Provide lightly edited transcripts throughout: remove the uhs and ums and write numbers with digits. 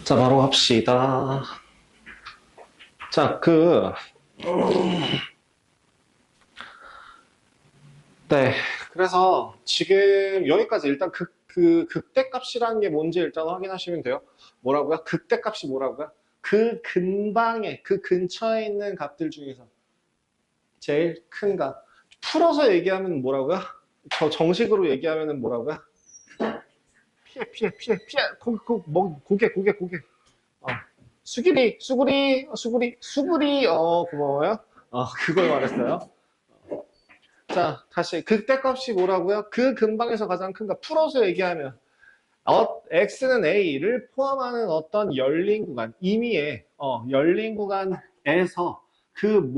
자, 바로 합시다. 자, 네. 그래서 지금 여기까지 일단 극대값이라는 게 뭔지 일단 확인하시면 돼요. 뭐라고요? 극대값이 뭐라고요? 그 근방에, 그 근처에 있는 값들 중에서 제일 큰 값. 풀어서 얘기하면 뭐라고요? 저 정식으로 얘기하면 뭐라고요? 피해. 고개. 어. 수구리, 고마워요. 그걸 말했어요. 자, 다시 극대값이 뭐라고요? 그 근방에서 가장 큰 값. 풀어서 얘기하면 x는 a를 포함하는 어떤 열린 구간, 임의의 열린 구간에서 그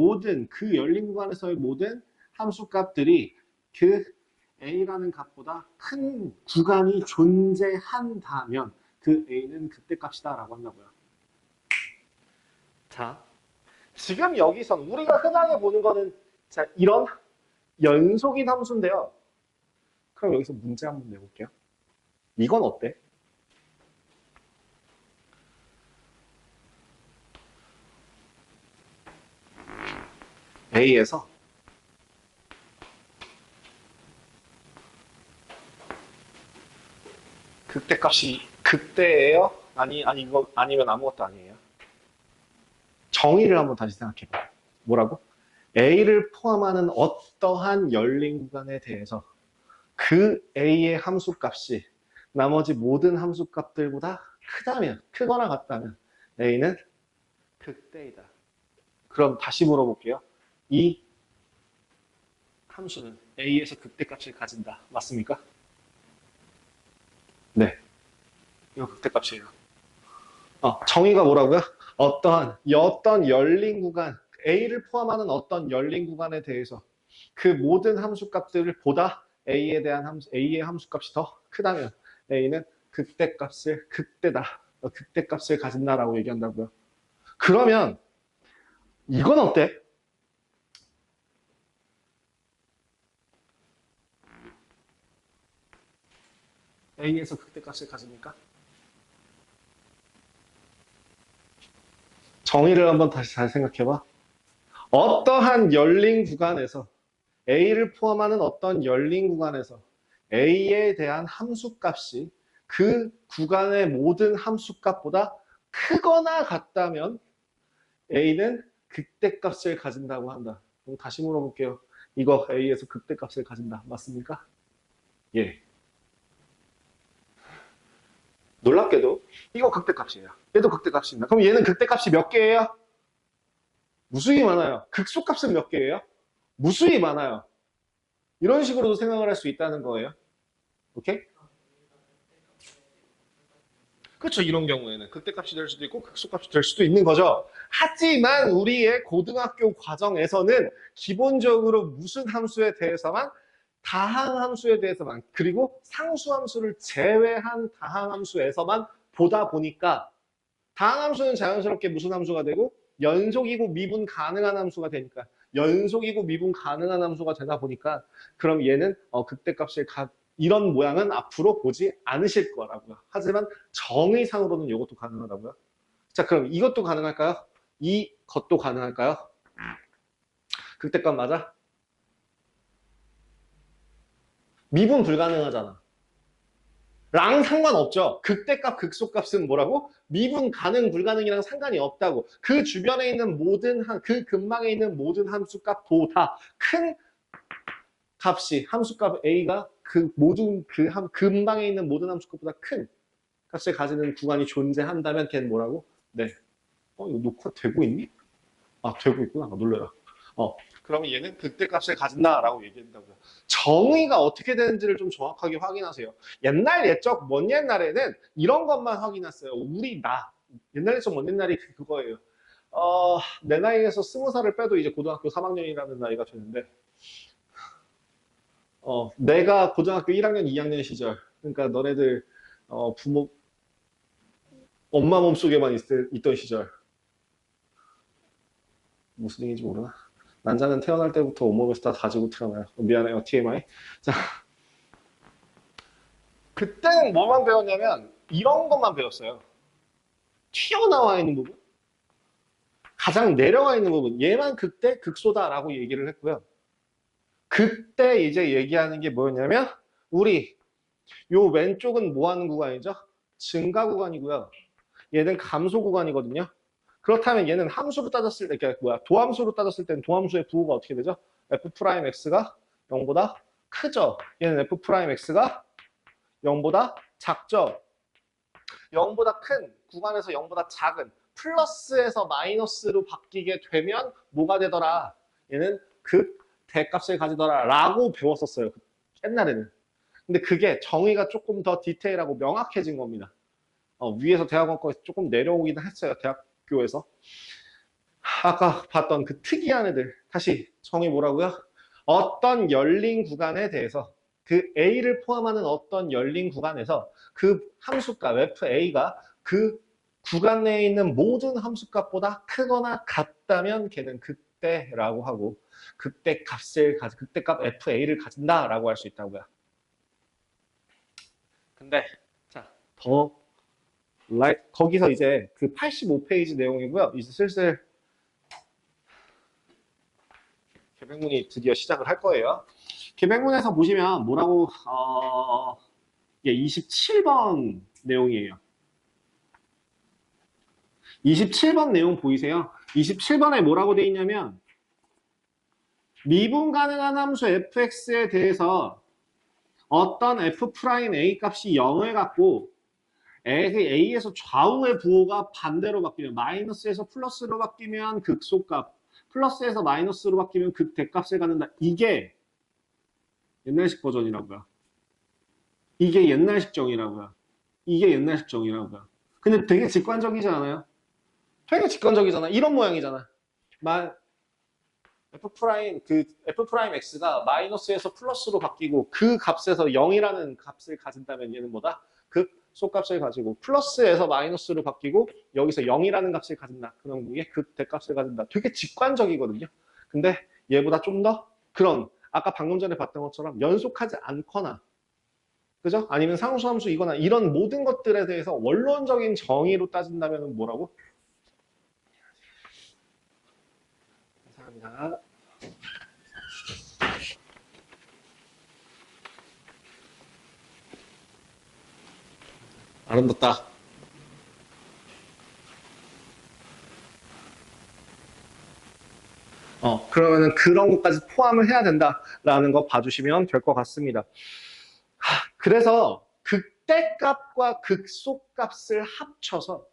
열린 구간에서의 모든 함수값들이 그 a라는 값보다 큰 구간이 존재한다면 그 a는 극대값이다라고 한다고요. 자, 지금 여기선 우리가 흔하게 보는 거는 자, 이런 연속인 함수인데요. 그럼 여기서 문제 한번 내볼게요. 이건 어때? A에서 극대값이 극대예요? 이거 아니면 아무것도 아니에요. 정의를 한번 다시 생각해봐요. 뭐라고? A를 포함하는 어떠한 열린 구간에 대해서 그 A의 함수값이 나머지 모든 함수값들보다 크거나 같다면 A는 극대이다. 그럼 다시 물어볼게요. 이 함수는 A에서 극대값을 가진다. 맞습니까? 네. 이거 극대값이에요. 정의가 뭐라고요? 어떤 열린 구간, A를 포함하는 어떤 열린 구간에 대해서 그 모든 함수값들을 보다 A의 함수값이 더 크다면 A는 극대값을 가진다라고 얘기한다고요. 그러면 이건 어때? A에서 극대값을 가집니까? 정의를 한번 다시 잘 생각해봐. 어떠한 열린 구간에서 A를 포함하는 어떤 열린 구간에서 A에 대한 함수값이 그 구간의 모든 함수값보다 크거나 같다면 A는 극대값을 가진다고 한다. 그럼 다시 물어볼게요. 이거 A에서 극대값을 가진다. 맞습니까? 예. 놀랍게도 이거 극대값이에요. 얘도 극대값입니다. 그럼 얘는 극대값이 몇 개예요? 무수히 많아요. 극소값은 몇 개예요? 무수히 많아요. 이런 식으로도 생각을 할 수 있다는 거예요. 오케이? 그렇죠. 이런 경우에는 극대값이 될 수도 있고 극소값이 될 수도 있는 거죠. 하지만 우리의 고등학교 과정에서는 기본적으로 무슨 함수에 대해서만 다항 함수에 대해서만 그리고 상수 함수를 제외한 다항 함수에서만 보다 보니까 다항 함수는 자연스럽게 무슨 함수가 되고 연속이고 미분 가능한 함수가 되니까 연속이고 미분 가능한 함수가 되다 보니까 그럼 얘는 극대값을 이런 모양은 앞으로 보지 않으실 거라고요. 하지만 정의상으로는 이것도 가능하다고요. 자, 그럼 이것도 가능할까요? 이것도 가능할까요? 극대값 맞아? 미분 불가능하잖아. 랑 상관없죠. 극대값, 극소값은 뭐라고? 미분 가능, 불가능이랑 상관이 없다고. 그 주변에 있는 그 근방에 있는 모든 함수값보다 큰 값이, 함수값 A가 근방에 있는 모든 함수값보다 큰 값을 가지는 구간이 존재한다면 걔는 뭐라고? 네. 이거 녹화 되고 있니? 되고 있구나. 놀래라. 그러면 얘는 극대값을 가진다라고 얘기한다고요. 정의가 어떻게 되는지를 좀 정확하게 확인하세요. 옛적 먼 옛날에는 이런 것만 확인했어요. 옛날 옛적 먼 옛날이 그거예요. 내 나이에서 20살을 빼도 이제 고등학교 3학년이라는 나이가 되는데, 내가 고등학교 1학년, 2학년 시절, 그러니까 너네들, 엄마 몸속에만 있던 시절, 무슨 얘기인지 모르나? 난자는 태어날 때부터 온몸에서 다 가지고 태어나요. 미안해요, TMI. 자, 그때는 뭐만 배웠냐면 이런 것만 배웠어요. 튀어나와 있는 부분, 가장 내려가 있는 부분, 얘만 극대, 극소다라고 얘기를 했고요. 그때 이제 얘기하는 게 뭐였냐면, 우리 요 왼쪽은 뭐 하는 구간이죠? 증가 구간이고요. 얘는 감소 구간이거든요. 그렇다면 얘는 함수로 따졌을 때, 그러니까 뭐야, 도함수로 따졌을 때는 도함수의 부호가 어떻게 되죠? f'x가 0보다 크죠. 얘는 f'x가 0보다 작죠. 0보다 큰 구간에서 0보다 작은 플러스에서 마이너스로 바뀌게 되면 뭐가 되더라? 얘는 대값을 가지더라 라고 배웠었어요. 옛날에는. 근데 그게 정의가 조금 더 디테일하고 명확해진 겁니다. 위에서 대학원 거에서 조금 내려오긴 했어요. 대학교에서. 아까 봤던 그 특이한 애들. 다시 정의 뭐라고요? 어떤 열린 구간에 대해서 그 A를 포함하는 어떤 열린 구간에서 그 함수값 FA가 그 구간 내에 있는 모든 함수값보다 크거나 같다면 걔는 극대라고 하고 극대값 FA를 가진다라고 할 수 있다고요. 근데 자, 거기서 이제 그 85페이지 내용이고요. 이제 슬슬 계백문이 드디어 시작을 할 거예요. 계백문에서 보시면 뭐라고 27번 내용이에요. 27번 내용 보이세요? 27번에 뭐라고 돼 있냐면 미분 가능한 함수 fx에 대해서 어떤 f'A 값이 0을 갖고 A에서 좌우의 부호가 반대로 바뀌면 마이너스에서 플러스로 바뀌면 극소값, 플러스에서 마이너스로 바뀌면 극대값을 갖는다. 이게 옛날식 버전이라고요. 이게 옛날식 정의라고요. 이게 옛날식 정의라고요. 근데 되게 직관적이지 않아요? 되게 직관적이잖아. 이런 모양이잖아. f'x가 마이너스에서 플러스로 바뀌고 그 값에서 0이라는 값을 가진다면 얘는 뭐다? 극소값을 가지고 플러스에서 마이너스로 바뀌고 여기서 0이라는 값을 가진다. 그럼 이게 극대값을 가진다. 되게 직관적이거든요. 근데 얘보다 좀 더 그런 아까 방금 전에 봤던 것처럼 연속하지 않거나 그죠? 아니면 상수함수이거나 이런 모든 것들에 대해서 원론적인 정의로 따진다면 뭐라고? 감사합니다. 아름답다. 그러면은 그런 것까지 포함을 해야 된다라는 거 봐주시면 될 것 같습니다. 그래서 극대값과 극소값을 합쳐서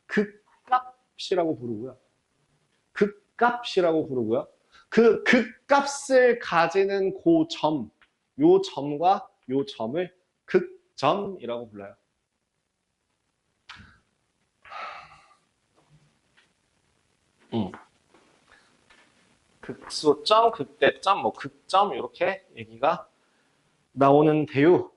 극값이라고 부르고요. 극값이라고 부르고요. 그 극값을 가지는 그 점, 요 점과 요 점을 극점이라고 불러요. 극소점, 극대점, 뭐 극점 이렇게 얘기가 나오는데요.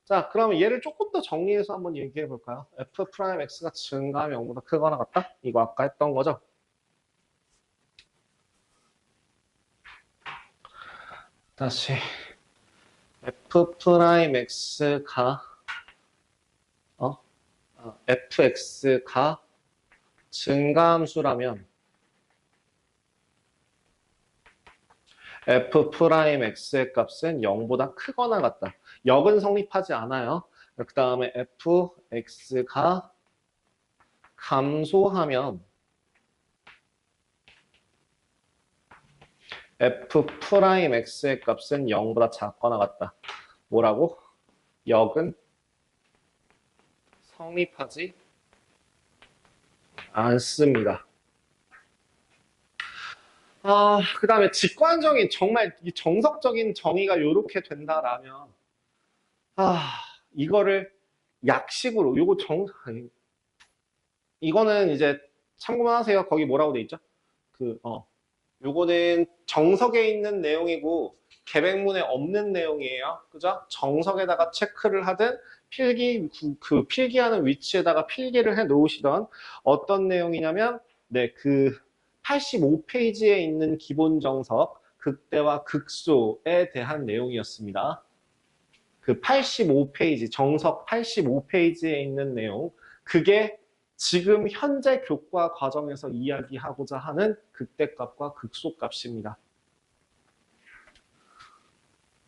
자, 그러면 얘를 조금 더 정리해서 한번 얘기해 볼까요? f'x가 증가하면 0보다 크거나 같다? 이거 아까 했던 거죠? 다시 f'x가 fx가 증가함수라면 f'x의 값은 0보다 크거나 같다. 역은 성립하지 않아요. 그 다음에 fx가 감소하면 f'x의 값은 0보다 작거나 같다. 뭐라고? 역은 성립하지 않습니다. 그 다음에 직관적인 정말 정석적인 정의가 이렇게 된다라면 이거를 약식으로 이거는 이제 참고만 하세요. 거기 뭐라고 돼 있죠? 요거는 정석에 있는 내용이고 계백문에 없는 내용이에요. 그죠? 정석에다가 체크를 하든 필기하는 위치에다가 필기를 해 놓으시던 어떤 내용이냐면 그 85페이지에 있는 기본 정석 극대와 극소에 대한 내용이었습니다. 그 85페이지, 정석 85페이지에 있는 내용, 그게 지금 현재 교과 과정에서 이야기하고자 하는 극대값과 극소값입니다.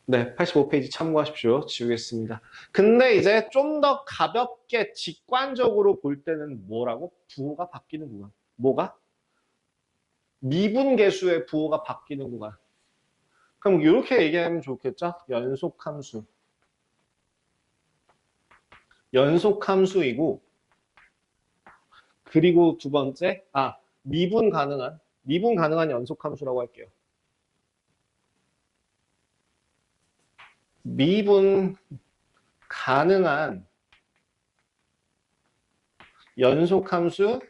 네, 85페이지 참고하십시오. 지우겠습니다. 근데 이제 좀 더 가볍게 직관적으로 볼 때는 뭐라고? 부호가 바뀌는 구간. 뭐가? 미분계수의 부호가 바뀌는 구간. 그럼 이렇게 얘기하면 좋겠죠? 연속함수. 연속함수이고, 그리고 두 번째, 미분 가능한 연속함수라고 할게요. 미분 가능한 연속함수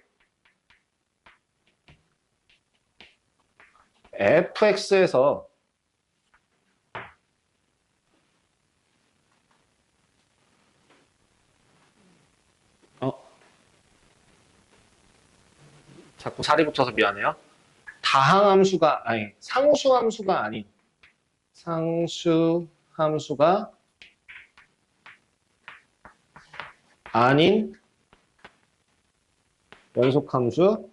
fx에서 자꾸 살이 붙어서 미안해요. 상수함수가 아닌 상수함수가 아닌 연속함수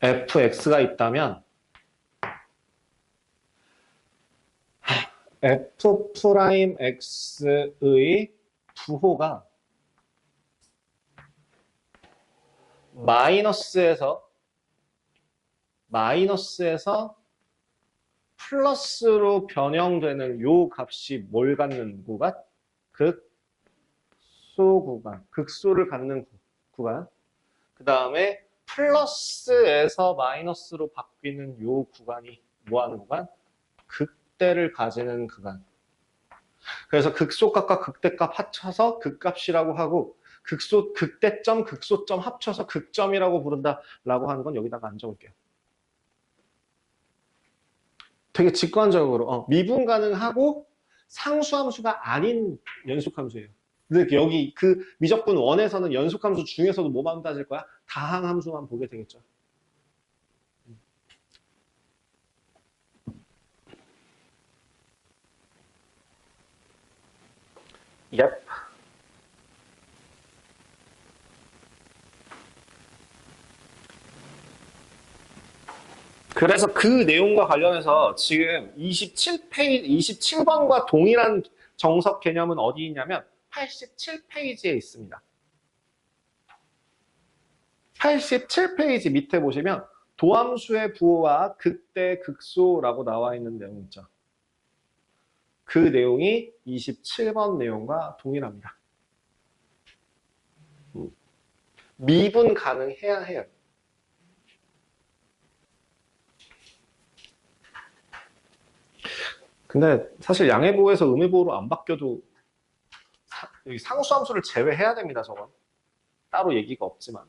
fx가 있다면 f'x의 부호가 마이너스에서 플러스로 변형되는 요 값이 뭘 갖는 구간? 극소 구간. 극소를 갖는 구간. 그 다음에 플러스에서 마이너스로 바뀌는 요 구간이 뭐 하는 구간? 극대를 가지는 구간. 그래서 극소값과 극대값 합쳐서 극값이라고 하고 극대점, 극소점 합쳐서 극점이라고 부른다라고 하는 건 여기다가 안 적을게요. 되게 직관적으로 미분 가능하고 상수함수가 아닌 연속함수예요. 근데 여기 그 미적분 1에서는 연속함수 중에서도 뭐만 따질 거야? 다항함수만 보게 되겠죠. Yep. 그래서 그 내용과 관련해서 지금 27번과 동일한 정석 개념은 어디 있냐면 87페이지에 있습니다. 87페이지 밑에 보시면 도함수의 부호와 극대, 극소라고 나와 있는 내용 있죠. 그 내용이 27번 내용과 동일합니다. 미분 가능해야 해요. 근데 사실 양해보호에서 음해보호로 안 바뀌어도 여기 상수함수를 제외해야 됩니다. 저건 따로 얘기가 없지만.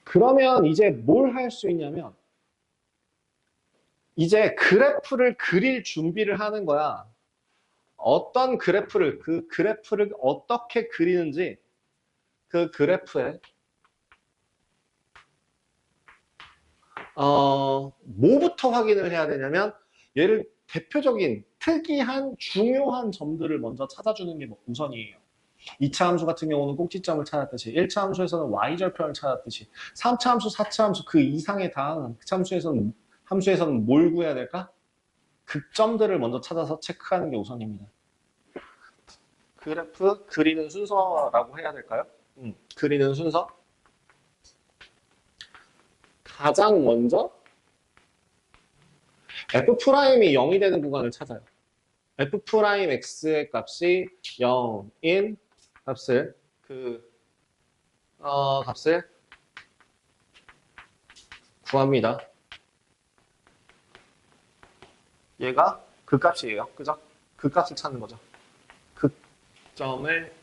그러면 이제 뭘 할 수 있냐면 이제 그래프를 그릴 준비를 하는 거야. 어떤 그래프를, 그 그래프를 어떻게 그리는지 그 그래프에 뭐부터 확인을 해야 되냐면 얘를 대표적인 특이한 중요한 점들을 먼저 찾아주는 게 우선이에요. 2차 함수 같은 경우는 꼭지점을 찾았듯이 1차 함수에서는 y절편을 찾았듯이 3차 함수, 4차 함수 그 이상의 다항 함수에서는 뭘 구해야 될까? 극점들을 먼저 찾아서 체크하는 게 우선입니다. 그래프 그리는 순서라고 해야 될까요? 그리는 순서. 가장 먼저 f'이 0이 되는 구간을 찾아요. f'x의 값이 0인 값을 값을 구합니다. 얘가 그 값이에요. 그죠? 그 값을 찾는 거죠. 극점을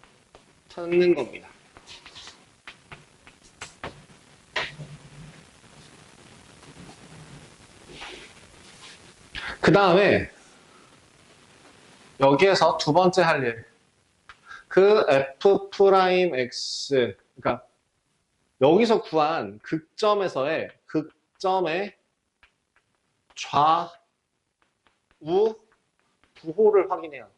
찾는 겁니다. 그 다음에 여기에서 두 번째 할 일. 그 f'x, 그러니까 여기서 구한 극점의 좌우 부호를 확인해요.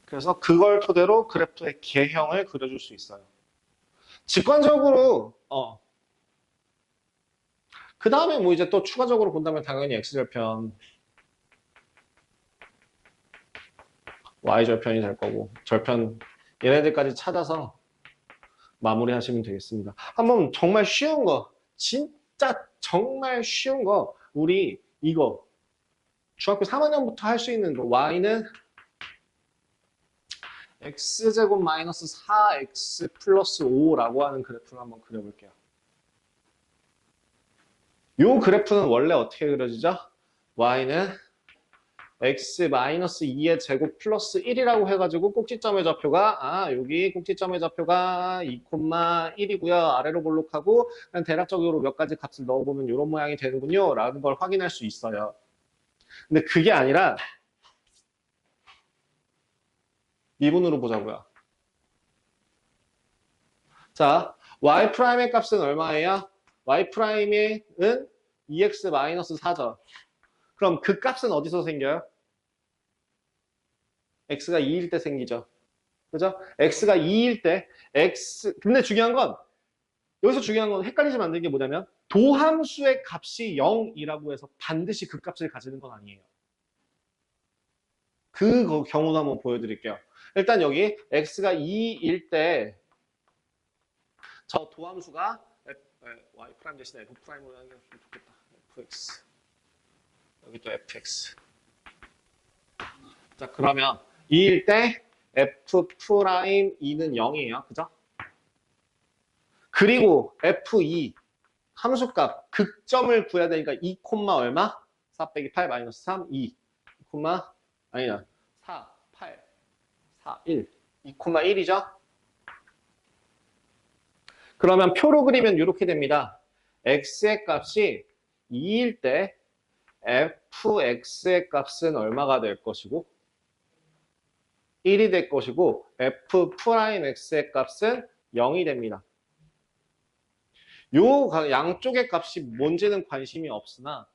그래서 그걸 토대로 그래프의 개형을 그려줄 수 있어요. 직관적으로 그 다음에 뭐 이제 또 추가적으로 본다면 당연히 x절편, y절편이 될 거고 절편 얘네들까지 찾아서 마무리하시면 되겠습니다. 한번 정말 쉬운 거, 진짜 정말 쉬운 거, 우리 이거 중학교 3학년부터 할 수 있는 거, y는 x제곱 마이너스 4x 플러스 5라고 하는 그래프를 한번 그려볼게요. 이 그래프는 원래 어떻게 그려지죠? y는 x 마이너스 2의 제곱 플러스 1이라고 해가지고 꼭지점의 좌표가 여기 꼭지점의 좌표가 2,1이고요. 아래로 볼록하고 그냥 대략적으로 몇 가지 값을 넣어보면 이런 모양이 되는군요. 라는 걸 확인할 수 있어요. 근데 그게 아니라 미분으로 보자고요. 자, y'의 값은 얼마예요? y'은 2x 마이너스 4죠. 그럼 그 값은 어디서 생겨요? x가 2일 때 생기죠. 그죠? x가 2일 때 근데 여기서 중요한 건 헷갈리지 만드는 게 뭐냐면 도함수의 값이 0이라고 해서 반드시 그 값을 가지는 건 아니에요. 그 경우도 한번 보여드릴게요. 일단 여기 x가 2일 때 저 도함수가 y 프라임 대신에 f 프라임으로 하는 게 좋겠다. fx 여기 또 fx. 자 그러면 2일 때 f 프라임 2는 0이에요. 그죠? 그리고 f2 함수값 극점을 구해야 되니까 2, 얼마? 4 빼기 8 마이너스 3, 2, 아니야 4, 8, 4, 1, 2,1이죠? 그러면 표로 그리면 이렇게 됩니다. x의 값이 2일 때 fx의 값은 얼마가 될 것이고 1이 될 것이고 f 프라임 x의 값은 0이 됩니다. 요 양쪽의 값이 뭔지는 관심이 없으나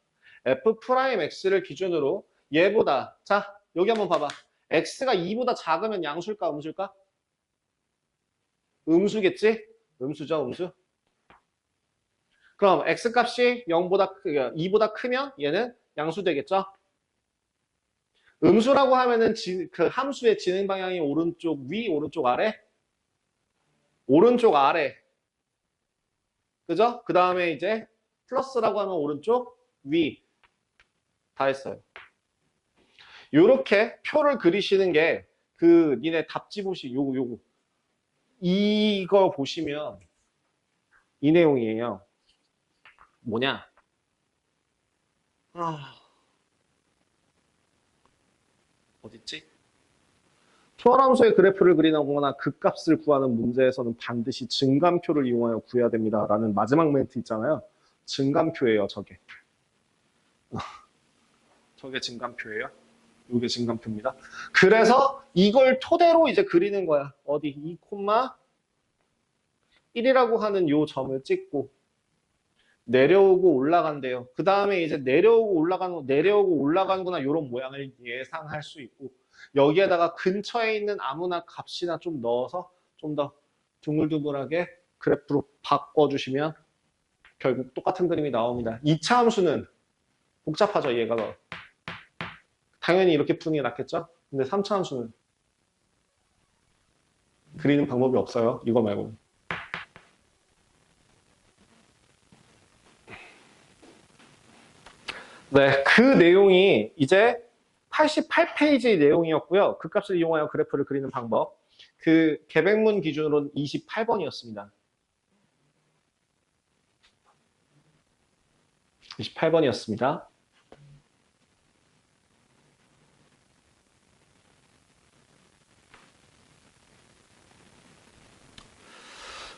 f 프라임 x를 기준으로 얘보다 자 여기 한번 봐봐. x가 2보다 작으면 양수일까 음수일까? 음수겠지? 음수죠 음수. 그럼 x값이 2보다 크면 얘는 양수 되겠죠? 음수라고 하면은 그 함수의 진행 방향이 오른쪽 위, 오른쪽 아래? 오른쪽 아래. 그죠? 그 다음에 이제 플러스라고 하면 오른쪽 위. 다 했어요. 요렇게 표를 그리시는 게 니네 답지 요거. 이거 보시면 이 내용이에요. 뭐냐? 어딨지? 초월함수의 그래프를 그리거나 극값을 구하는 문제에서는 반드시 증감표를 이용하여 구해야 됩니다. 라는 마지막 멘트 있잖아요. 증감표예요, 저게. 저게 증감표예요. 이게 증감표입니다. 그래서 이걸 토대로 이제 그리는 거야. 어디 2,1이라고 하는 요 점을 찍고 내려오고 올라간대요. 그 다음에 이제 내려오고 올라가는구나 이런 모양을 예상할 수 있고 여기에다가 근처에 있는 아무나 값이나 좀 넣어서 좀 더 드물드물하게 그래프로 바꿔주시면 결국 똑같은 그림이 나옵니다. 2차 함수는 복잡하죠, 얘가. 당연히 이렇게 푸는 게 낫겠죠? 근데 3차 함수는 그리는 방법이 없어요. 이거 말고. 네, 그 내용이 이제 88페이지 내용이었고요. 그 값을 이용하여 그래프를 그리는 방법. 그 계백문 기준으로는 28번이었습니다. 28번이었습니다.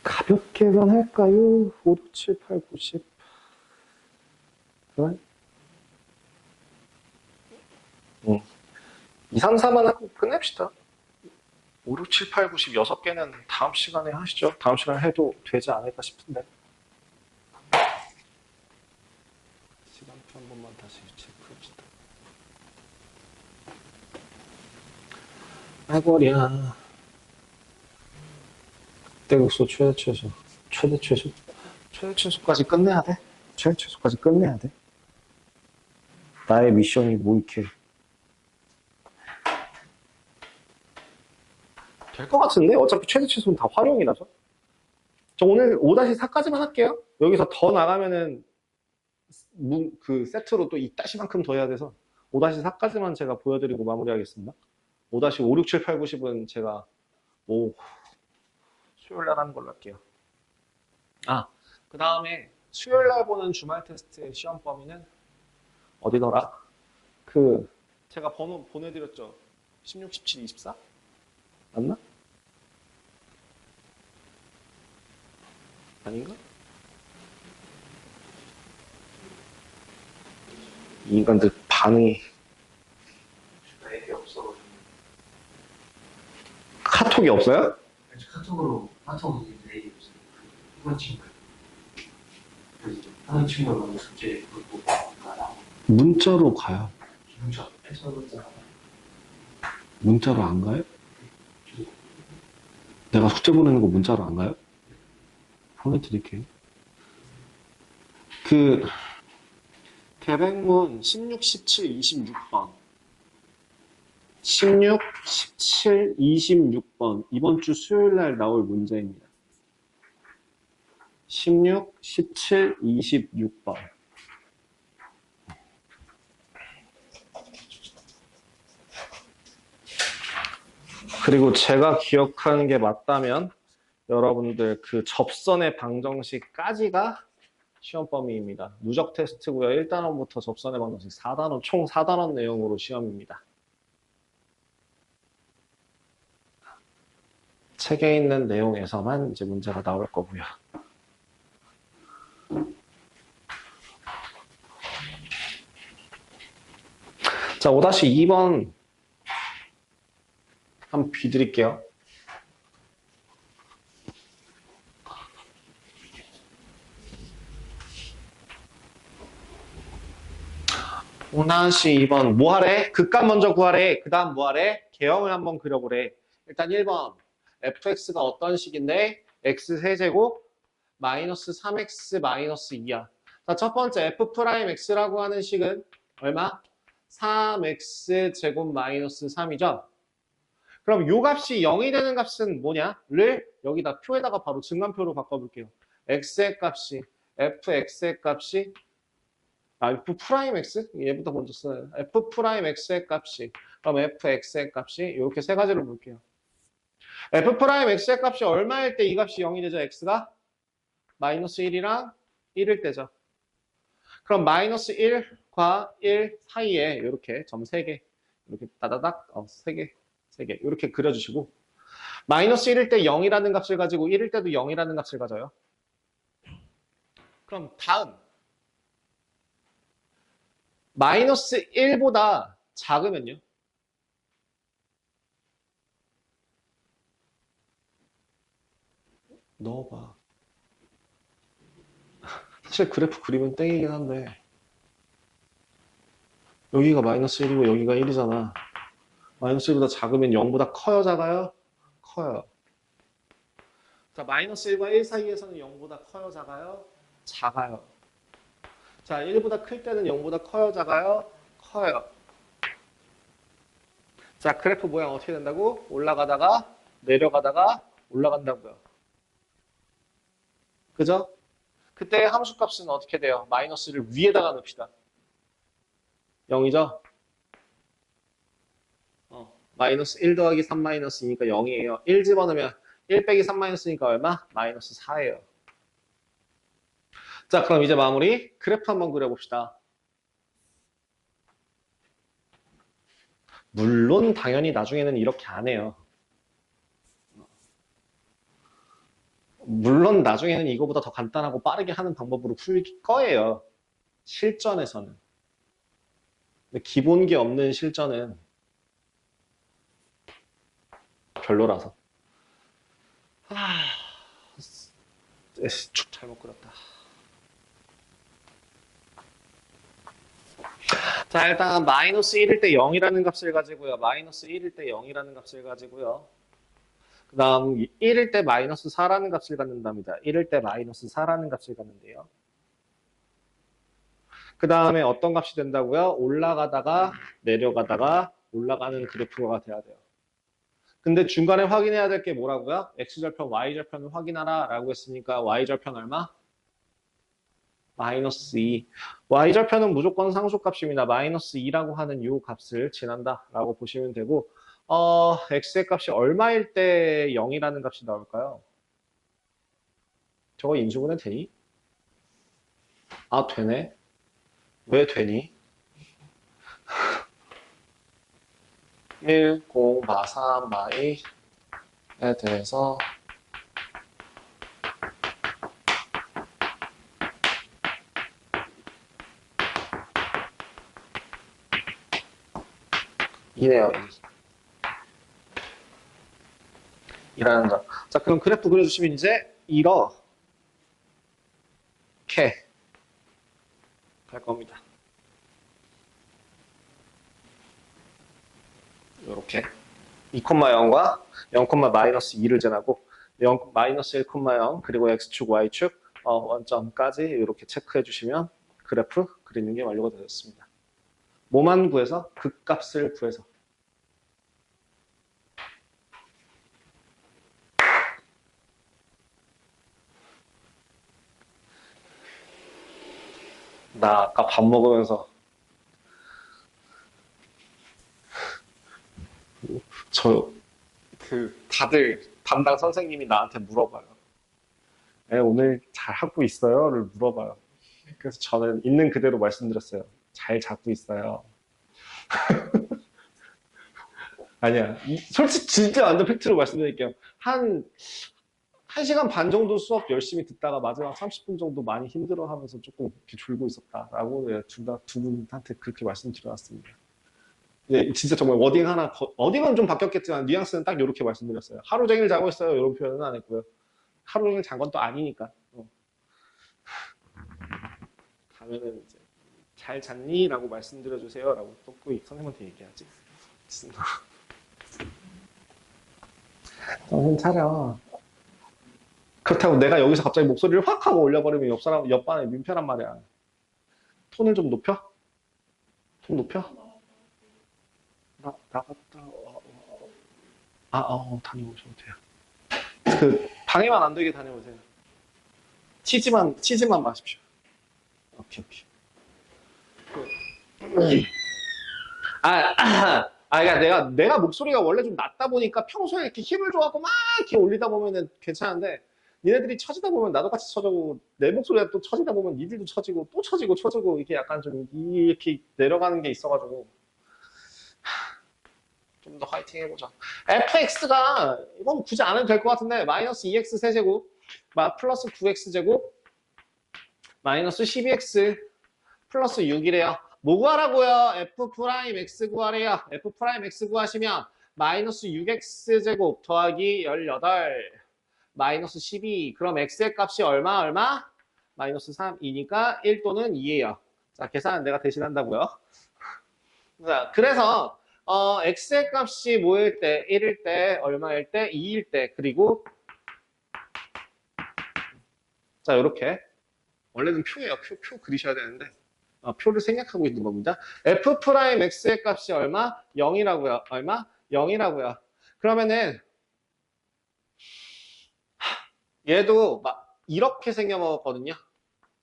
가볍게만 할까요? 5, 6, 7, 8, 9, 10. 그래? 2, 3, 4만 하고 끝냅시다. 5, 6, 7, 8, 9, 10 6개는 다음 시간에 하시죠. 다음 시간에 해도 되지 않을까 싶은데. 시간표 한 번만 다시 체크합시다. 아이고야. 그때국소 최대 최소. 최대 최소. 최대 최소까지 끝내야 돼. 최대 최소까지 끝내야 돼. 나의 미션이 뭐 이렇게 될 것 같은데? 어차피 최대 최소는 다 활용이라서. 저 오늘 5-4까지만 할게요. 여기서 더 나가면은 그 세트로 또 2-만큼 더 해야 돼서 5-4까지만 제가 보여드리고 마무리하겠습니다. 5-5, 6, 7, 8, 9, 10은 제가 수요일날 하는 걸로 할게요. 그 다음에 수요일날 보는 주말 테스트의 시험 범위는 어디더라? 제가 번호 보내드렸죠. 16, 17, 24? 맞나? 아닌가? 이 인간들 반응이 앱이 없어가지고 카톡이 없어요? 카톡으로 카톡 앱이 없어요. 이번 친구 그래서 하는 친구가 너무 숙제 그거 나오고 문자로 가요. 문자 해서는 문자로 안 가요? 내가 숙제 보내는 거 문자로 안 가요? 보내드릴게요. 개백문 16, 17, 26번. 16, 17, 26번. 이번 주 수요일 날 나올 문제입니다. 16, 17, 26번. 그리고 제가 기억하는 게 맞다면 여러분들 그 접선의 방정식까지가 시험 범위입니다. 누적 테스트고요. 1단원부터 접선의 방정식 4단원, 총 4단원 내용으로 시험입니다. 책에 있는 내용에서만 이제 문제가 나올 거고요. 자, 5-2번 한번 비드릴게요. 5-2번 뭐 하래? 극값 먼저 구하래. 그 다음 뭐 하래? 개형을 한번 그려보래. 일단 1번 fx가 어떤 식인데 x 세제곱 마이너스 3x 마이너스 2야. 자, 첫 번째 f'x라고 하는 식은 얼마? 3x 제곱 마이너스 3이죠. 그럼 요 값이 0이 되는 값은 뭐냐? 를 여기다 표에다가 바로 증간표로 바꿔볼게요. x의 값이 fx의 값이 f'x? 얘부터 먼저 써요. f'x의 값이 그럼 fx의 값이 이렇게 세 가지로 볼게요. f'x의 값이 얼마일 때 이 값이 0이 되죠? x가 마이너스 1이랑 1일 때죠. 그럼 마이너스 1과 1 사이에 이렇게 점 3개 이렇게 따다닥 3개 이렇게 그려주시고 마이너스 1일 때 0이라는 값을 가지고 1일 때도 0이라는 값을 가져요. 그럼 다음 마이너스 1보다 작으면요. 넣어봐. 사실 그래프 그리면 땡이긴 한데 여기가 마이너스 1이고 여기가 1이잖아. 마이너스 1보다 작으면 0보다 커요, 작아요? 커요. 자, 마이너스 1과 1 사이에서는 0보다 커요, 작아요? 작아요. 자, 1보다 클 때는 0보다 커요, 작아요? 커요. 자, 그래프 모양 어떻게 된다고? 올라가다가 내려가다가 올라간다고요. 그죠? 그때 함수 값은 어떻게 돼요? 마이너스를 위에다가 넣읍시다. 0이죠? 마이너스 1 더하기 3 마이너스니까 0이에요. 1 집어넣으면 1 빼기 3 마이너스니까 얼마? 마이너스 4예요. 자, 그럼 이제 마무리. 그래프 한번 그려봅시다. 물론 당연히 나중에는 이렇게 안 해요. 물론 나중에는 이거보다 더 간단하고 빠르게 하는 방법으로 풀 거예요. 실전에서는. 근데 기본기 없는 실전은 별로라서. 축 잘못 그렸다. 자, 일단 마이너스 1일 때 0이라는 값을 가지고요. 마이너스 1일 때 0이라는 값을 가지고요. 그 다음 1일 때 마이너스 4라는 값을 갖는답니다. 1일 때 마이너스 4라는 값을 갖는데요. 그 다음에 어떤 값이 된다고요? 올라가다가 내려가다가 올라가는 그래프가 돼야 돼요. 근데 중간에 확인해야 될 게 뭐라고요? x절편, y절편을 확인하라 라고 했으니까 y절편 얼마? 마이너스 2. y절편은 무조건 상수값입니다. 마이너스 2라고 하는 이 값을 지난다 라고 보시면 되고 x의 값이 얼마일 때 0이라는 값이 나올까요? 저거 인수분해 되니? 아, 되네. 왜 되니? 1, 0, 마, 3, 마이에 대해서 이네요. 이라는 거. 자, 그럼 그래프 그려주시면 이제 이렇게 갈 겁니다. 이렇게 2,0과 0, 마이너스 2를 재나고 0, 마이너스 1,0 그리고 x축, y축 원점까지 이렇게 체크해 주시면 그래프 그리는 게 완료가 되었습니다. 뭐만 구해서? 극값을 구해서. 나 아까 밥 먹으면서 다들 담당 선생님이 나한테 물어봐요. 오늘 잘 하고 있어요?를 물어봐요. 그래서 저는 있는 그대로 말씀드렸어요. 잘 잡고 있어요. 아니야. 솔직히 진짜 완전 팩트로 말씀드릴게요. 한 1시간 반 정도 수업 열심히 듣다가 마지막 30분 정도 많이 힘들어 하면서 조금 이렇게 졸고 있었다라고 두 분한테 그렇게 말씀드려놨습니다. 진짜 정말 워딩은 좀 바뀌었겠지만 뉘앙스는 딱 이렇게 말씀드렸어요. 하루 종일 자고 있어요. 이런 표현은 안 했고요. 하루 종일 잔 건 또 아니니까. 가면은 이제 잘 잤니? 라고 말씀드려주세요. 라고 또 선생님한테 얘기하지. 정신 차려. 그렇다고 내가 여기서 갑자기 목소리를 확 하고 올려버리면 옆반에 민폐란 말이야. 톤을 좀 높여? 톤 높여? 나갔다. 다녀오셔도 돼요. 방해만 안 되게 다녀오세요. 치즈만 마십시오. 오케이. 그러니까 내가 목소리가 원래 좀 낮다 보니까 평소에 이렇게 힘을 줘갖고 막 이렇게 올리다 보면은 괜찮은데, 니네들이 처지다 보면 나도 같이 처지고, 내 목소리가 또 처지다 보면 니들도 처지고, 또 처지고, 이게 약간 좀 이렇게 내려가는 게 있어가지고, 좀 더 화이팅 해보자. fx가, 이건 굳이 안 해도 될 것 같은데, 마이너스 2x 세제곱, 플러스 9x 제곱, 마이너스 12x, 플러스 6이래요. 뭐 구하라고요? f'x 구하래요. f'x 구하시면 마이너스 6x 제곱 더하기 18 마이너스 12. 그럼 x의 값이 얼마? 마이너스 3이니까 1 또는 2예요. 자, 계산은 내가 대신한다고요. 자, 그래서 x의 값이 뭐일 때? 1일 때, 얼마일 때? 2일 때, 그리고 자, 이렇게 원래는 표예요. 표 그리셔야 되는데 표를 생략하고 있는 겁니다. f'x의 값이 얼마? 0이라고요. 얼마? 0이라고요. 그러면은 얘도 막 이렇게 생겨먹었거든요.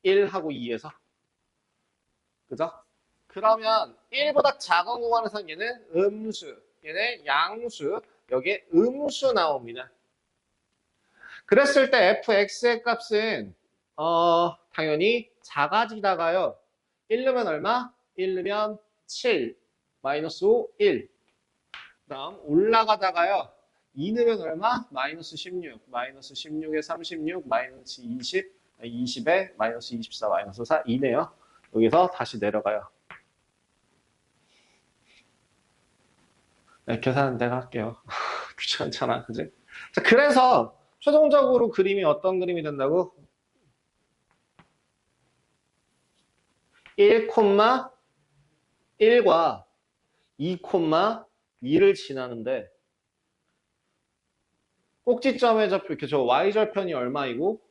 1하고 2에서. 그죠? 그러면 1보다 작은 공간에서는 얘는 음수, 얘는 양수, 여기에 음수 나옵니다. 그랬을 때 fx의 값은 당연히 작아지다가요. 1 넣으면 얼마? 1 넣으면 7, 마이너스 5, 1. 다음 올라가다가요. 2 넣으면 얼마? 마이너스 16, 마이너스 16에 36, 마이너스 20, 20에 마이너스 24, 마이너스 4, 2네요. 여기서 다시 내려가요. 네, 계산은 내가 할게요. 귀찮잖아, 그지? 자, 그래서 최종적으로 그림이 어떤 그림이 된다고? 1,1과 2,2를 지나는데 꼭지점의 좌표 이렇게 저 y절편이 얼마이고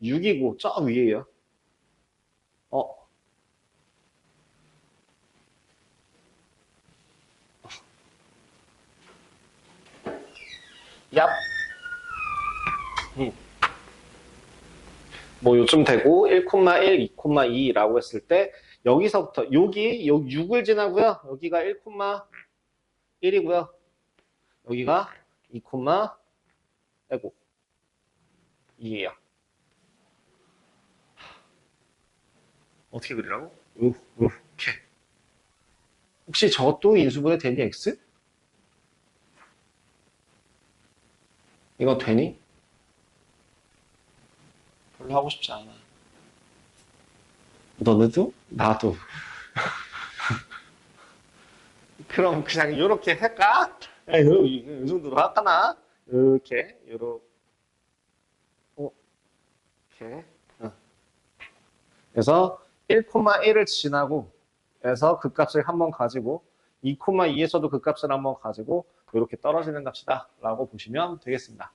6이고 저 위에요. 어, 얍. 뭐 요쯤 되고 1,1, 2,2라고 했을 때 여기서부터 여기 6을 지나고요. 여기가 1,1이고요. 여기가 2, 아이고 2예요. 어떻게 그리라고? 이렇게. 혹시 저것도 인수분해 되니 x? 이거 되니? 별로 하고 싶지 않아. 너네도? 나도. 그럼 그냥 이렇게 할까? 이 정도로 할까나? 이렇게, 이렇게. 그래서 1,1을 지나고, 그래서 그 값을 한번 가지고, 2,2에서도 그 값을 한번 가지고, 이렇게 떨어지는 값이다. 라고 보시면 되겠습니다.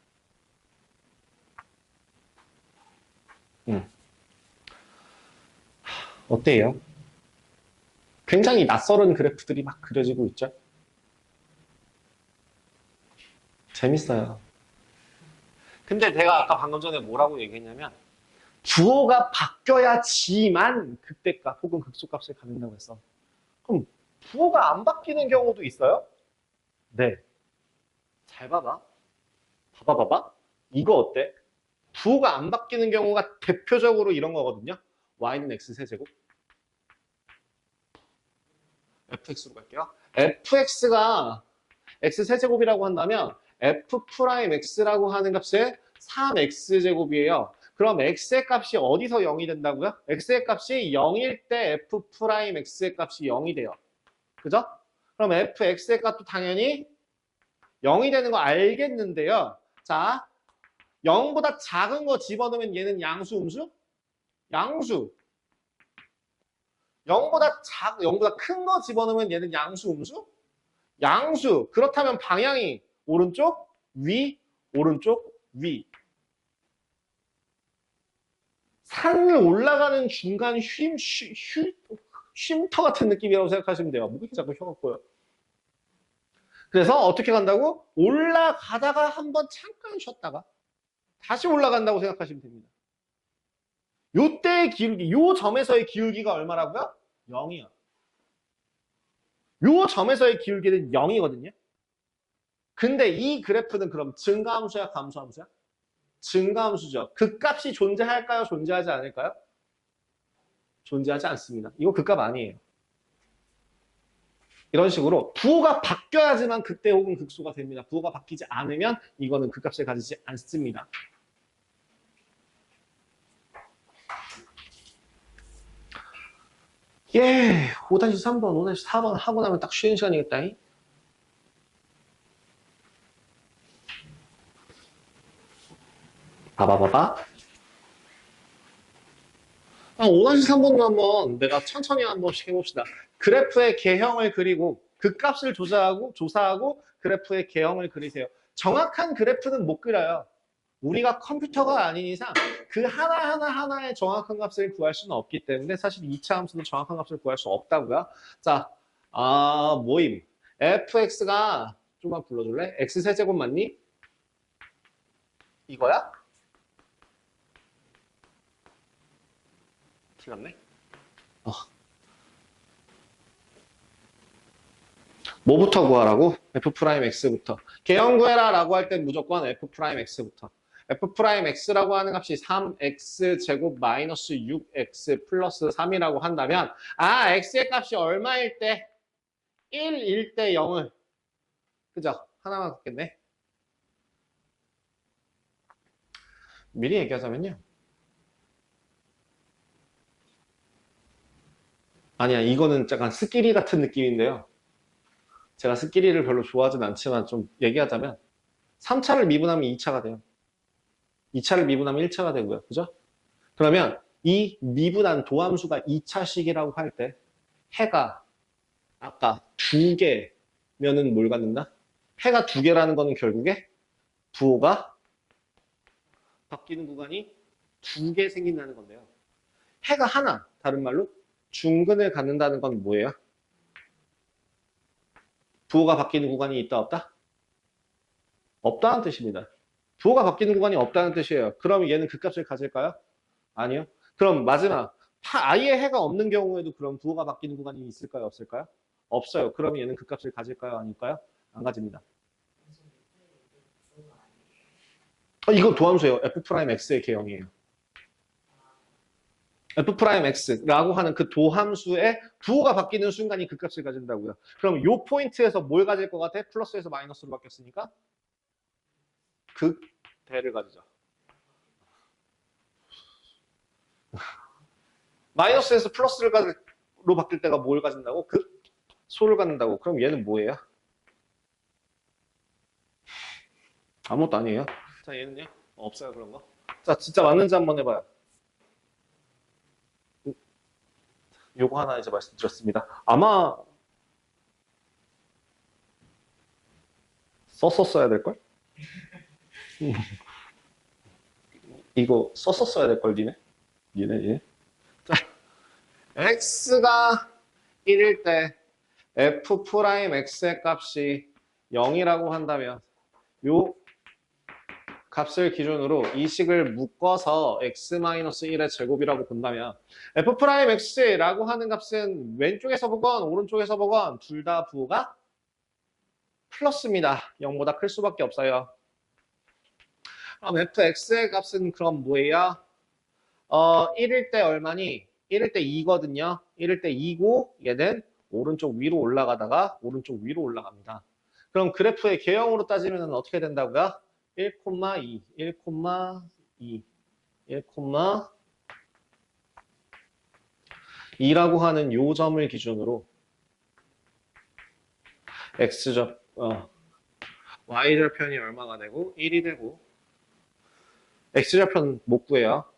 어때요? 굉장히 낯설은 그래프들이 막 그려지고 있죠? 재밌어요. 근데 내가 아까 방금 전에 뭐라고 얘기했냐면, 부호가 바뀌어야지만 극대값 혹은 극소값을 갖는다고 했어. 그럼 부호가 안 바뀌는 경우도 있어요? 네. 잘 봐봐. 봐봐. 이거 어때? 부호가 안 바뀌는 경우가 대표적으로 이런 거거든요. y는 x세제곱. fx로 갈게요. fx가 x세제곱이라고 한다면 f'x라고 하는 값은 3x제곱이에요. 그럼 x의 값이 어디서 0이 된다고요? x의 값이 0일 때 f'x의 값이 0이 돼요. 그죠? 그럼 fx의 값도 당연히 0이 되는 거 알겠는데요. 자, 0보다 작은 거 집어넣으면 얘는 양수, 음수? 양수. 0보다 큰 거 집어넣으면 얘는 양수, 음수? 양수. 그렇다면 방향이 오른쪽, 위, 오른쪽, 위. 산을 올라가는 중간 쉼터 같은 느낌이라고 생각하시면 돼요. 뭐 그렇게 자꾸 혀갖고요. 그래서 어떻게 간다고? 올라가다가 한번 잠깐 쉬었다가 다시 올라간다고 생각하시면 됩니다. 요때의 기울기, 요 점에서의 기울기가 얼마라고요? 0이요. 요 점에서의 기울기는 0이거든요. 근데 이 그래프는 그럼 증가함수야, 감소함수야? 증가함수죠. 극값이 존재할까요? 존재하지 않을까요? 존재하지 않습니다. 이거 극값 아니에요. 이런 식으로 부호가 바뀌어야지만 극대 혹은 극소가 됩니다. 부호가 바뀌지 않으면 이거는 극값을 가지지 않습니다. 예, 5-3번, 5-4번 하고 나면 딱 쉬는 시간이겠다. 봐봐. 5-3번도 한번 내가 천천히 한 번씩 해봅시다. 그래프의 개형을 그리고 극값을 조사하고 그래프의 개형을 그리세요. 정확한 그래프는 못 그려요. 우리가 컴퓨터가 아닌 이상 그 하나의 정확한 값을 구할 수는 없기 때문에 사실 2차 함수도 정확한 값을 구할 수 없다고요. 자, 모임. fx가 좀만 불러줄래? x세제곱 맞니? 이거야? 틀렸네. 뭐부터 구하라고? f'x부터. 개형 구해라 라고 할 땐 무조건 f'x부터. f'x라고 하는 값이 3x 제곱 마이너스 6x 플러스 3이라고 한다면 x의 값이 얼마일 때? 1일 때 0을 그죠? 하나만 갖겠네. 미리 얘기하자면요. 아니야, 이거는 약간 스끼리 같은 느낌인데요. 제가 스끼리를 별로 좋아하진 않지만 좀 얘기하자면 3차를 미분하면 2차가 돼요. 2차를 미분하면 1차가 되고요. 그죠? 그러면 이 미분한 도함수가 2차식이라고 할 때 해가 아까 2개면은 뭘 갖는다? 해가 2개라는 거는 결국에 부호가 바뀌는 구간이 2개 생긴다는 건데요. 해가 하나, 다른 말로 중근을 갖는다는 건 뭐예요? 부호가 바뀌는 구간이 있다 없다? 없다는 뜻입니다. 부호가 바뀌는 구간이 없다는 뜻이에요. 그럼 얘는 극값을 가질까요? 아니요. 그럼 마지막 아예 해가 없는 경우에도 그럼 부호가 바뀌는 구간이 있을까요? 없을까요? 없어요. 그럼 얘는 극값을 가질까요? 아닐까요? 안 가집니다. 이거 도함수예요. F'X의 개형이에요. F'X라고 하는 그 도함수의 부호가 바뀌는 순간이 극값을 가진다고요. 그럼 요 포인트에서 뭘 가질 것 같아? 플러스에서 마이너스로 바뀌었으니까 극대를 가지죠. 마이너스에서 플러스로 바뀔 때가 뭘 가진다고? 극소를 갖는다고. 그럼 얘는 뭐예요? 아무것도 아니에요. 자, 얘는요? 없어요, 그런 거. 자, 진짜 맞는지 한번 해봐요. 요거 하나 이제 말씀드렸습니다. 아마 썼었어야 될걸? 이거 썼었어야 될걸, 니네. 자, x가 1일 때 f'x의 값이 0이라고 한다면 요 값을 기준으로 이 식을 묶어서 x-1의 제곱이라고 본다면 f'x라고 하는 값은 왼쪽에서 보건 오른쪽에서 보건 둘 다 부호가 플러스입니다. 0보다 클 수밖에 없어요. 그럼 fx의 값은 그럼 뭐예요? 1일 때 얼마니? 1일 때 2거든요. 1일 때 2고 얘는 오른쪽 위로 올라가다가 오른쪽 위로 올라갑니다. 그럼 그래프의 개형으로 따지면 어떻게 된다고요? 1,2, 1,2, 1,2라고 하는 요 점을 기준으로 x절, y절편이 얼마가 되고 1이 되고 x절편 못 구해요.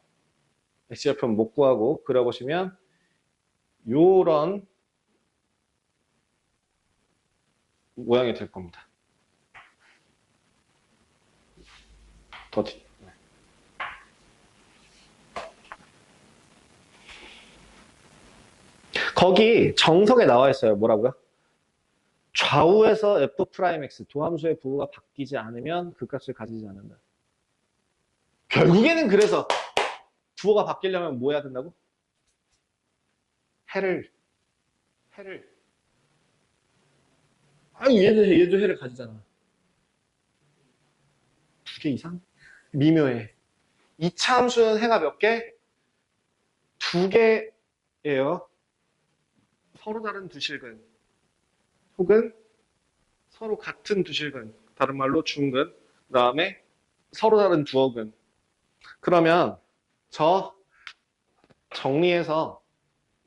x절편 못 구하고 그려보시면 요런 모양이 될 겁니다. 더 뒤. 거기 정석에 나와 있어요. 뭐라고요? 좌우에서 f'x 도함수의 부호가 바뀌지 않으면 그 값을 가지지 않는다. 결국에는 그래서 부호가 바뀌려면 뭐 해야 된다고? 해를 아니 얘도 해를 가지잖아. 2개 이상? 미묘해. 2차 함수는 해가 몇 개? 2개예요. 서로 다른 두 실근 혹은 서로 같은 두 실근, 다른 말로 중근, 그 다음에 서로 다른 두어근. 그러면 저 정리해서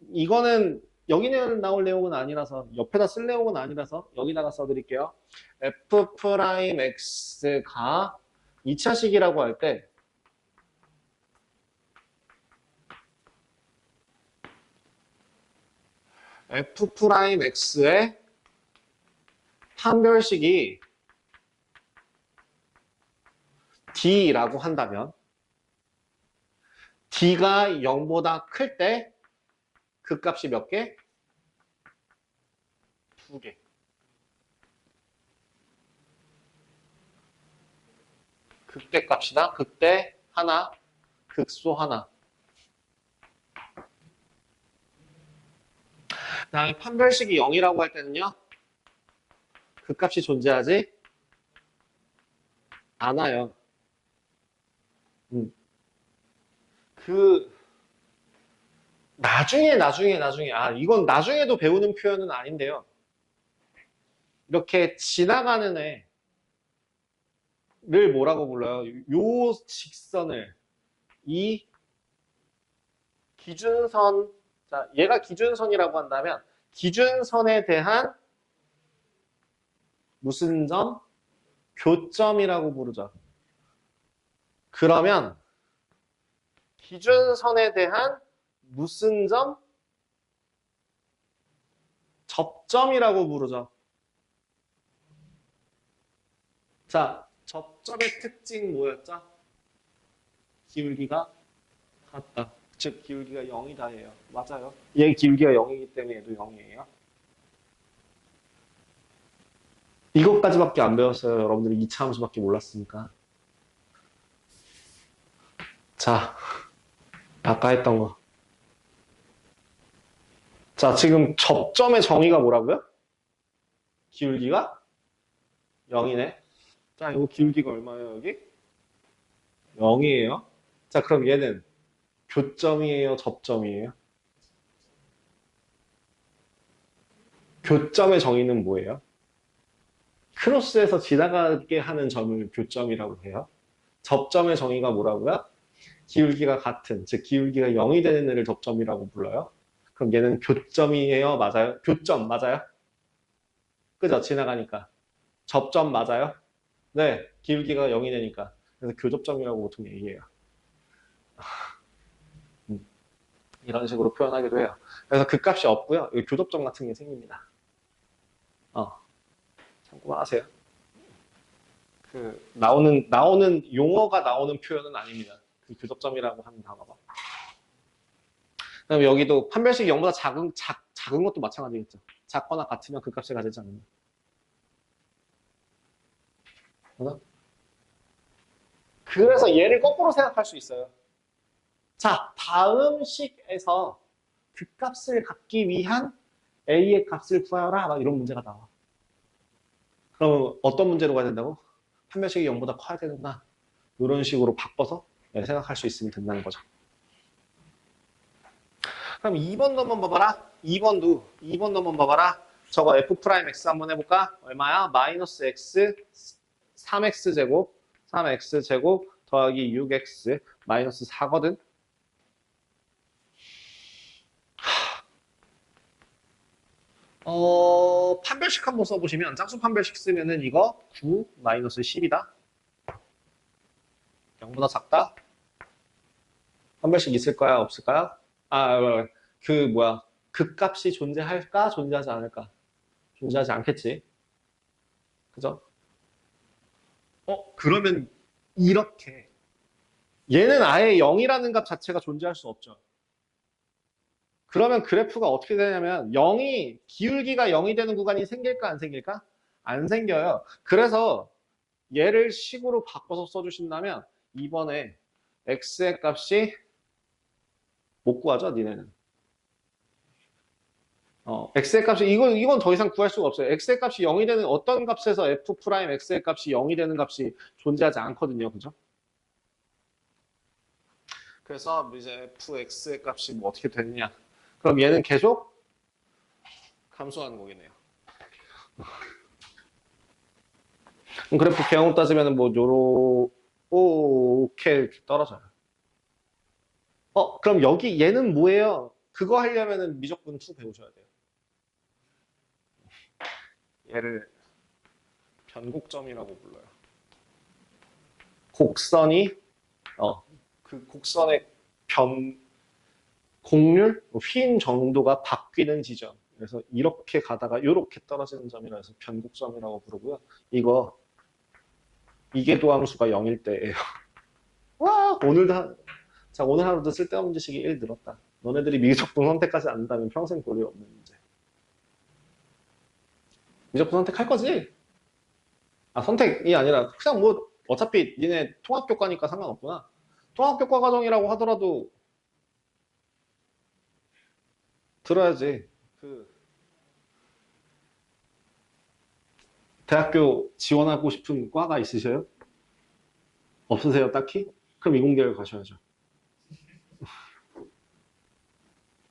이거는 여기는 나올 내용은 아니라서 옆에다 쓸 내용은 아니라서 여기다가 써드릴게요. f'x가 2차식이라고 할 때 f'x의 판별식이 d라고 한다면 d가 0보다 클 때 그 값이 몇 개? 2개. 극대 값이다. 극대 하나, 극소 하나. 그다음에 판별식이 0이라고 할 때는요. 그 값이 존재하지 않아요. 나중에 이건 나중에도 배우는 표현은 아닌데요. 이렇게 지나가는 애를 뭐라고 불러요? 요 직선을 이 기준선, 자, 얘가 기준선이라고 한다면 기준선에 대한 무슨 점? 교점이라고 부르죠. 그러면 기준선에 대한 무슨 점? 접점이라고 부르죠. 자, 접점의 특징 뭐였죠? 기울기가 같다. 즉 기울기가 0이다예요. 맞아요. 얘 기울기가 0이기 때문에 얘도 0이에요. 이것까지밖에 안 배웠어요. 여러분들이 2차 함수밖에 몰랐으니까. 자, 아까 했던 거. 자, 지금 접점의 정의가 뭐라고요? 기울기가 0이네. 자, 이거 기울기가 얼마예요, 여기? 0이에요. 자, 그럼 얘는 교점이에요, 접점이에요? 교점의 정의는 뭐예요? 크로스에서 지나가게 하는 점을 교점이라고 해요. 접점의 정의가 뭐라고요? 기울기가 같은, 즉 기울기가 0이 되는 애를 접점이라고 불러요. 그럼 얘는 교점이에요? 맞아요? 교점 맞아요? 그죠? 지나가니까. 접점 맞아요? 네, 기울기가 0이 되니까. 그래서 교접점이라고 보통 얘기해요. 이런 식으로 표현하기도 해요. 그래서 그 값이 없고요. 여기 교접점 같은 게 생깁니다. 참고만 하세요. 그 나오는 용어가 나오는 표현은 아닙니다. 그 교접점이라고 하는 단어가. 그다음에 여기도 판별식이 0보다 작은 것도 마찬가지겠죠. 작거나 같으면 그 값을 가지지 않는다. 그래서 얘를 거꾸로 생각할 수 있어요. 자, 다음 식에서 그 값을 갖기 위한 A의 값을 구하라. 막 이런 문제가 나와. 그럼 어떤 문제로 가야 된다고? 판별식이 0보다 커야 되는구나. 이런 식으로 바꿔서 생각할 수 있으면 된다는 거죠. 그럼 2번도 한번 봐봐라. 2번도 한번 봐봐라. 저거 F'X 한번 해볼까? 얼마야? 마이너스 X 3X제곱 3X제곱 더하기 6X 마이너스 4거든. 판별식 한번 써보시면 짝수 판별식 쓰면은 이거 9 마이너스 10이다. 0보다 작다? 판별식 있을까요? 없을까요? 그 값이 존재할까? 존재하지 않을까? 존재하지 않겠지. 그죠? 그러면 이렇게 얘는 아예 0이라는 값 자체가 존재할 수 없죠. 그러면 그래프가 어떻게 되냐면 기울기가 0이 되는 구간이 생길까 안 생길까? 안 생겨요. 그래서 얘를 식으로 바꿔서 써주신다면 이번에 x의 값이 못 구하죠, 니네는. x의 값이 이건 더 이상 구할 수가 없어요. x의 값이 0이 되는 어떤 값에서 f'x의 값이 0이 되는 값이 존재하지 않거든요. 그죠? 그래서 이제 fx의 값이 뭐 어떻게 되느냐? 그럼 얘는 계속 감소하는 거겠네요. 그럼 그래프 배형으로 따지면 뭐 요렇게 떨어져요. 그럼 여기 얘는 뭐예요? 그거 하려면은 미적분 2 배우셔야 돼요. 얘를 변곡점이라고 불러요. 곡선이 그 곡선의 곡률, 휜 정도가 바뀌는 지점. 그래서 이렇게 가다가 이렇게 떨어지는 점이라 해서 변곡점이라고 부르고요. 이게 도함수가 0일 때예요. 와, 오늘 하루도 쓸데없는 지식이 1 늘었다. 너네들이 미적분 선택하지 않는다면 평생 고려 없는 문제. 미적분 선택할 거지? 선택이 아니라 그냥 뭐 어차피 니네 통합교과니까 상관없구나. 통합교과 과정이라고 하더라도 들어야지. 대학교 지원하고 싶은 과가 있으셔요? 없으세요, 딱히? 그럼 이공계열 가셔야죠.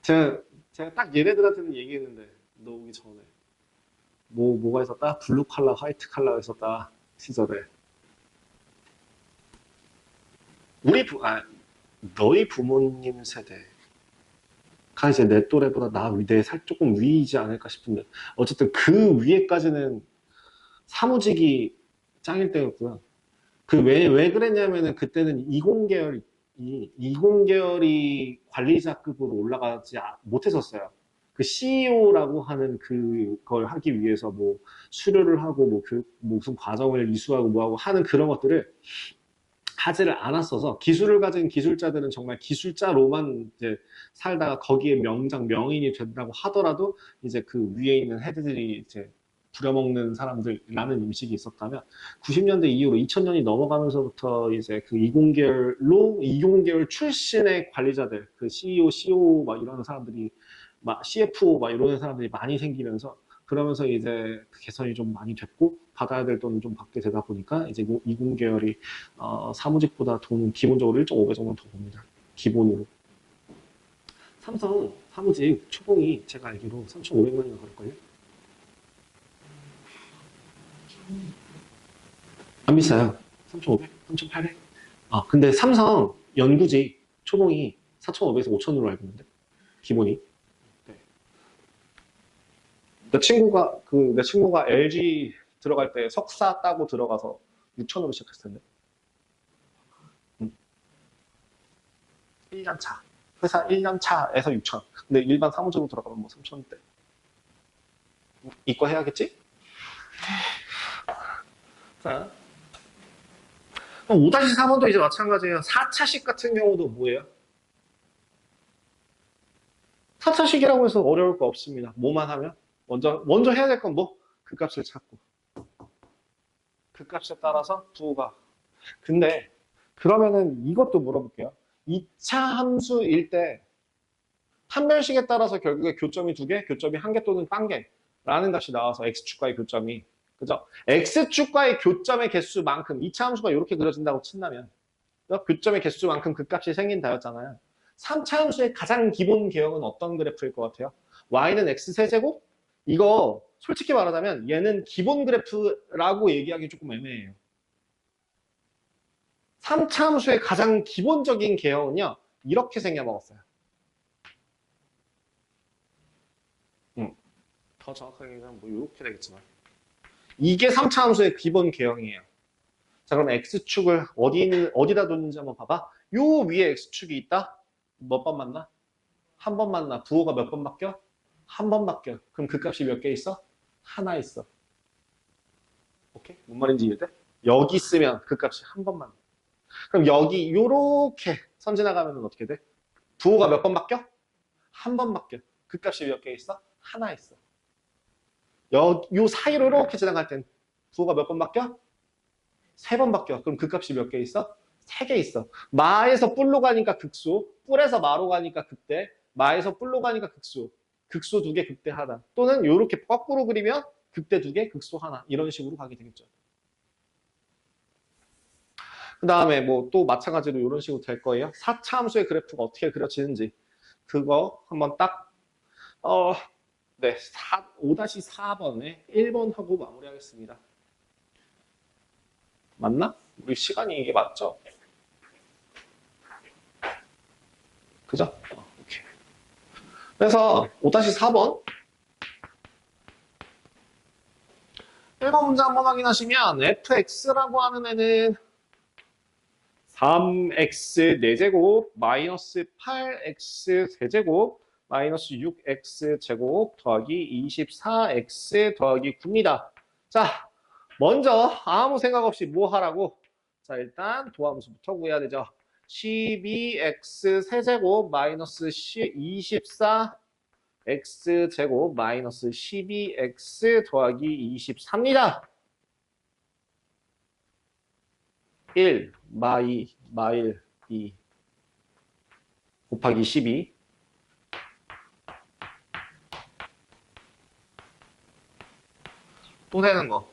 제가 딱 얘네들한테는 얘기했는데, 너 오기 전에. 뭐가 있었다? 블루 칼라, 화이트 칼라가 있었다. 시절에. 너희 부모님 세대가 이제 내 또래보다 내 살 조금 위이지 않을까 싶은데, 어쨌든 그 위에까지는 사무직이 짱일 때였고요. 왜 그랬냐면은 그때는 20계열이 관리자급으로 올라가지 못했었어요. 그 CEO라고 하는 그걸 하기 위해서 뭐 수료를 하고 무슨 과정을 이수하고 뭐하고 하는 그런 것들을 하지를 않았어서 기술을 가진 기술자들은 정말 기술자로만 이제 살다가 거기에 명인이 된다고 하더라도 이제 그 위에 있는 헤드들이 이제 부려먹는 사람들이라는 인식이 있었다면 90년대 이후로 2000년이 넘어가면서부터 이제 그 20계열 출신의 관리자들, 그 CEO, CO 막 이런 사람들이 막 CFO 막 이런 사람들이 많이 생기면서 그러면서 이제 그 개선이 좀 많이 됐고 받아야 될 돈을 좀 받게 되다 보니까 이제 20계열이 사무직보다 돈은 기본적으로 1.5배 정도 더 봅니다. 기본으로. 삼성 사무직 초봉이 제가 알기로 3,500만 원인가 그럴걸요? 안 비싸요. 3,500? 3,800? 근데 삼성 연구직 초봉이 4,500에서 5,000으로 알고 있는데 기본이. 네. 내 친구가 LG 들어갈 때 석사 따고 들어가서 6,000으로 시작했을 텐데. 1년 차. 회사 1년 차에서 6,000. 근데 일반 사무직으로 들어가면 뭐 3,000대. 이과 해야겠지? 자. 5-4번도 이제 마찬가지예요. 4차식 같은 경우도 뭐예요? 4차식이라고 해서 어려울 거 없습니다. 뭐만 하면? 먼저 해야 될 건 뭐? 그 값을 찾고. 그 값에 따라서 부호가. 근데, 그러면은 이것도 물어볼게요. 2차 함수일 때, 판별식에 따라서 결국에 교점이 2개, 교점이 1개 또는 1개. 라는 값이 나와서 x축과의 교점이. 그죠? x축과의 교점의 개수만큼, 2차 함수가 이렇게 그려진다고 친다면, 교점의 개수만큼 그 값이 생긴다였잖아요. 3차 함수의 가장 기본 개형은 어떤 그래프일 것 같아요? y는 x 세제곱? 이거 솔직히 말하자면 얘는 기본 그래프라고 얘기하기 조금 애매해요. 3차 함수의 가장 기본적인 개형은요. 이렇게 생겨먹었어요. 더 정확하게 얘기하면 뭐 이렇게 되겠지만 이게 3차 함수의 기본 개형이에요. 자, 그럼 x축을 어디다 뒀는지 한번 봐봐. 요 위에 x축이 있다? 몇 번 만나? 한 번 만나. 부호가 몇 번 바뀌어? 한 번 바뀌어. 그럼 그 값이 몇 개 있어? 하나 있어. 오케이? 뭔 말인지 이해돼? 여기 있으면 그 값이 한 번만. 그럼 여기 요렇게 선 지나가면 어떻게 돼? 부호가 몇 번 바뀌어? 한 번 바뀌어. 그 값이 몇 개 있어? 하나 있어. 요 사이로 이렇게 지나갈 땐 부호가 몇 번 바뀌어? 세 번 바뀌어. 그럼 그 값이 몇 개 있어? 세 개 있어. 마에서 뿔로 가니까 극수, 뿔에서 마로 가니까 극대, 마에서 뿔로 가니까 극수, 극수 2개, 극대 하나. 또는 이렇게 거꾸로 그리면 극대 2개, 극수 하나. 이런 식으로 가게 되겠죠. 그 다음에 뭐 또 마찬가지로 이런 식으로 될 거예요. 4차 함수의 그래프가 어떻게 그려지는지 그거 한번 딱 네, 5-4번에 1번 하고 마무리하겠습니다. 맞나? 우리 시간이 이게 맞죠? 그죠? 오케이. 그래서 5-4번 1번 문제 한번 확인하시면 fx라고 하는 애는 3x 4제곱 마이너스 8x 세제곱 마이너스 6x 제곱 더하기 24x 더하기 9입니다. 자, 먼저 아무 생각 없이 뭐 하라고? 자, 일단 도함수부터 구해야 되죠. 12x 세제곱 마이너스 24x 제곱 마이너스 12x 더하기 24입니다. 1 마일 2 곱하기 12 또 되는 거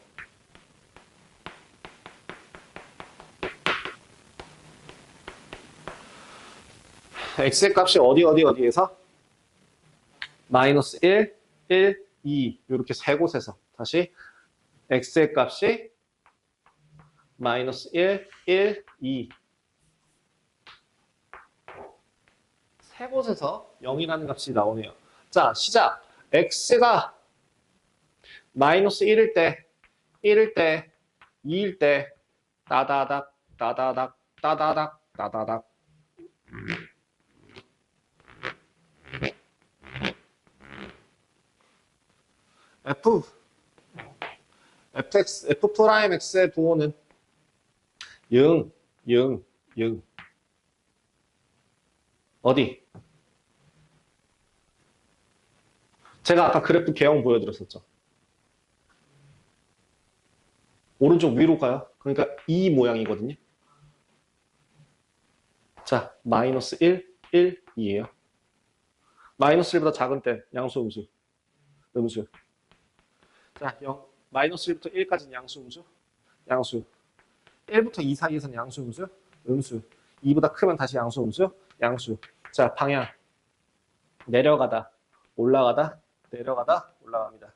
x의 값이 어디에서 마이너스 1, 1, 2 이렇게 세 곳에서 다시 x의 값이 마이너스 1, 1, 2 세 곳에서 0이라는 값이 나오네요. 자, 시작. x가 마이너스 1일 때 1일 때, 2일 때, 따다닥, 따다닥, 따다닥, 따다닥. F, fx, f 프라임 x의 부호는 0, 0, 0. 어디? 제가 아까 그래프 개형 보여드렸었죠. 오른쪽 위로 가요. 그러니까 이 모양이거든요. 자, 마이너스 1, 1, 2예요. 마이너스 1보다 작은 때 양수, 음수. 음수. 자, 0. 마이너스 1부터 1까지는 양수, 음수. 양수. 1부터 2 사이에서는 양수, 음수. 음수. 2보다 크면 다시 양수, 음수. 양수. 자, 방향. 내려가다, 올라가다, 내려가다, 올라갑니다.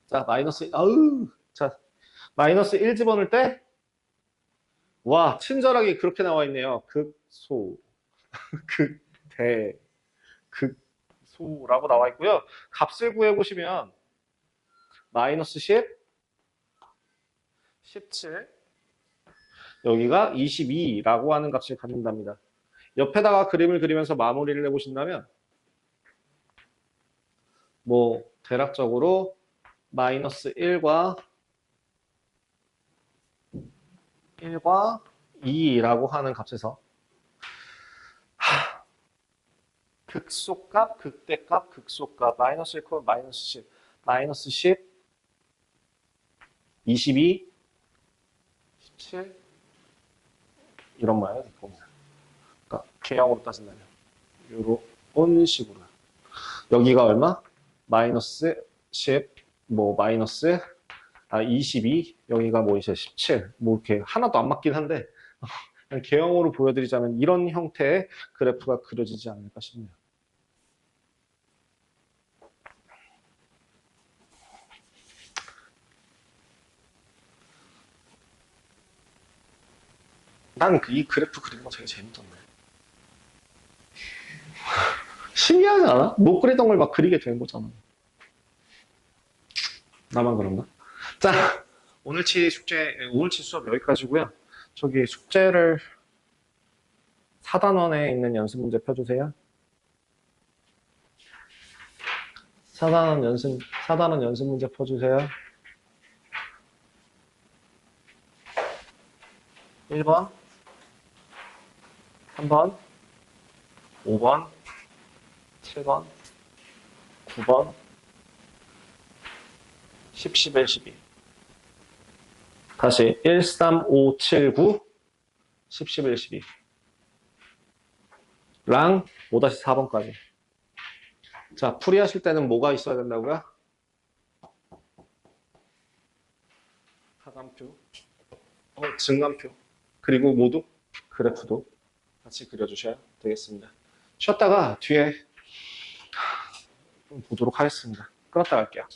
자, 마이너스, 아우. 자, 마이너스 1 집어넣을 때, 와, 친절하게 그렇게 나와 있네요. 극소, 극대, 극소라고 나와 있고요. 값을 구해보시면, 마이너스 10, 17, 여기가 22라고 하는 값을 갖는답니다. 옆에다가 그림을 그리면서 마무리를 해보신다면, 뭐, 대략적으로 마이너스 1과 2라고 하는 값에서 극소값, 극대값, 극소값, 마이너스 1, 마이너스 10, 마이너스 10, 22, 17 이런 모양이 될 겁니다. 그러니까 개형으로 따진다면 이런 식으로 여기가 얼마? 마이너스 10, 뭐 마이너스 22, 여기가 뭐 이제 17, 뭐 이렇게 하나도 안 맞긴 한데 개형으로 보여드리자면 이런 형태의 그래프가 그려지지 않을까 싶네요. 난 이 그래프 그리는 거 되게 재밌던데. 신기하지 않아? 못 그리던 걸 막 그리게 되는 거잖아. 나만 그런가? 자, 오늘치 수업 여기까지고요. 저기 숙제를 4단원에 있는 연습 문제 펴주세요. 4단원 연습 문제 펴주세요. 1번, 3번, 5번, 7번, 9번, 10, 11, 12. 다시 1, 3, 5, 7, 9, 10, 11, 12. 랑 5-4번까지. 자, 풀이하실 때는 뭐가 있어야 된다고요? 하단표, 증간표, 그리고 모두 그래프도 같이 그려주셔야 되겠습니다. 쉬었다가 뒤에 좀 보도록 하겠습니다. 끊었다 갈게요.